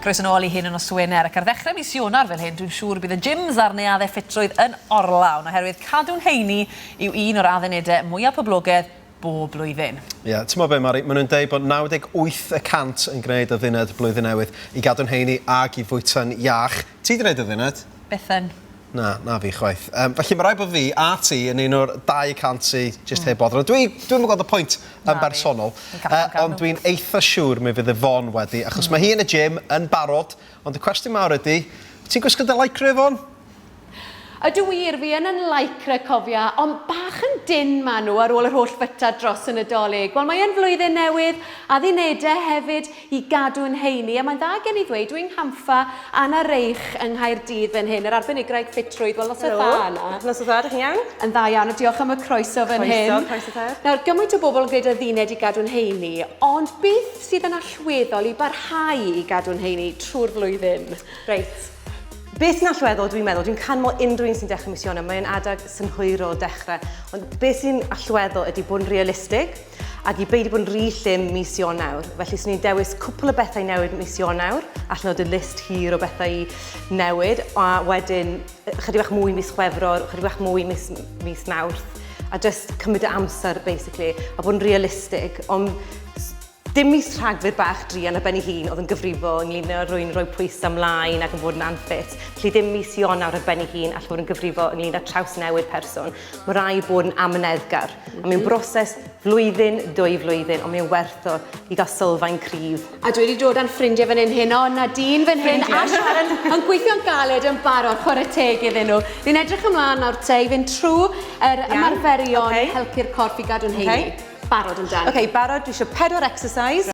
Croeso nôl I Heno nos Wener ac ar ddechrau mis Ionawr fel hyn, dwi'n siŵr bydd y gyms a'r neuaddau ffitrwydd yn orlawn oherwydd Cadw'n Heini yw un o'r addunedau mwyaf poblogaidd bob blwyddyn. Ie, ti'n meddwl be, Mari? Maen nhw'n deud bod 98% yn gwneud y dduned blwyddyn newydd I Cadw'n Heini ac I fwyta'n iach. Ti 'di gwneud y dduned? Bythyn. Na fi chwaith. Felly mae rhaid bod fi a ti yn un o'r 200 sy'n just heb bodro. Dwi'n gweld y pwynt yn bersonol, ond dwi'n eitha siŵr mi fydd Yvonne wedi, achos mae hi yn y gym yn barod, ond y cwestiwn mawr ydy, ti'n gwisgo dy lycra, Yvonne? Ydw wir, fi yn lycra cofia, ond bach yn dyn maen nhw ar ôl yr holl fyta dros y Nadolig. Wel, mae'n flwyddyn newydd, a ddinedau hefyd I Cadw'n Heini, a mae'n dda gen I ddweud, dwi'n champfa Anna Reich yng Nghaerdydd fan hyn, yr arbenigraig ffitrwydd. Wel, nos o dda yna. Nos o dda, ydych chi'n iawn? Yn dda iawn, a diolch am y croeso fan hyn. Croeso tad. Nawr, gymaint o bobl yn gwneud y ddined I Cadw'n Heini, ond beth sydd yn allweddol I barhau I Cadw'n Heini trwy'r flwyddyn? Reit. Beth sy'n allweddol dwi'n meddwl, dwi'n canmol unrhyw un sy'n dechrau mis Ionawr, mae'n adag synhwyrol dechrau. Ond beth sy'n allweddol ydy bod yn realistig ac I beidio bod yn rhy llym mis Ionawr. Felly, swn i'n dewis cwpl o bethau newid mis Ionawr, allan o dy list hir o bethau I newid, a wedyn chydig bach mwy mis Chwefror, chydig bach mwy mis Mawrth, a just cymryd y amser, basically, a bod yn realistig. Ond dim mis Rhagfyr bach drian ar ben I hun oedd yn gyfrifol ynglyn â rwy'n rhoi pwysau ymlaen ac yn bod yn anffit. Felly dim mis Ionawr ar ben I hun all fod yn gyfrifol ynglyn â traws newid person. Mae rai bod yn amyneddgar. A mae'n broses flwyddyn, 2 flwyddyn, ond mae'n werth o I gael sylfaen cryf. A dwi wedi dod â'n ffrindiau fan hyn Heno, Nadine fan hyn, a Sharon yn gweithio'n galed yn barod, chwarae teg iddyn nhw. Ni'n edrych ymlaen nawr te I fynd trwy yr Arferion helpu'r corff I Cadw'n Heini. Barod yn dan. OK, barod, dwi eisiau 4 exercise.